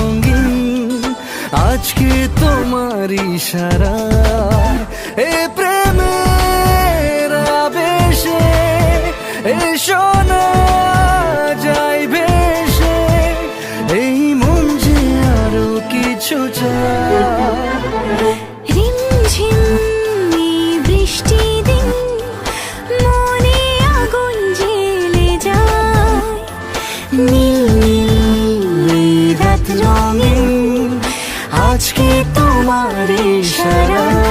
রঙিন আজকে তোমার ইশারায় এ প্রেমের আবেশে এসো না যাই ভেসে এই মন যে আরো কিছু চায়। রিমঝিম এই বৃষ্টি দিন মনে আগুন জ্বেলে যায়, নীল নীল এই রাত রঙিন আজকে তোমার ইশারায়।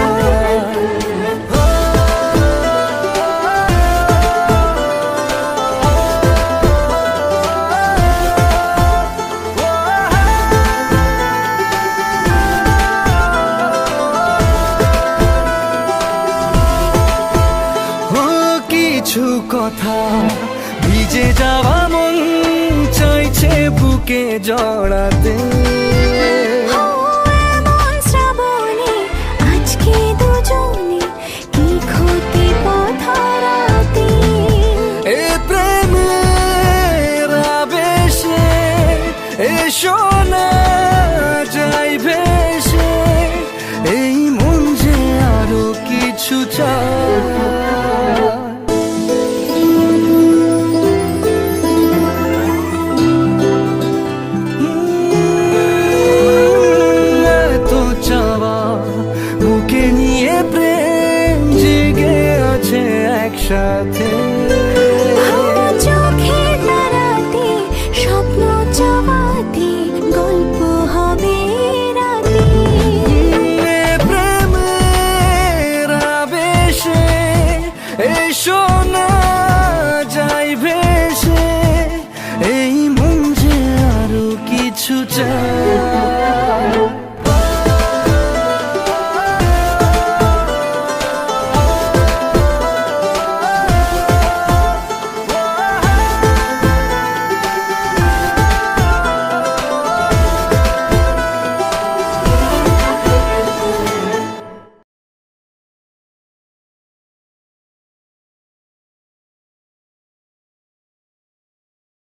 কিছু কথা ভিজে যাওয়া মন চাইছে বুকে জড়াতে।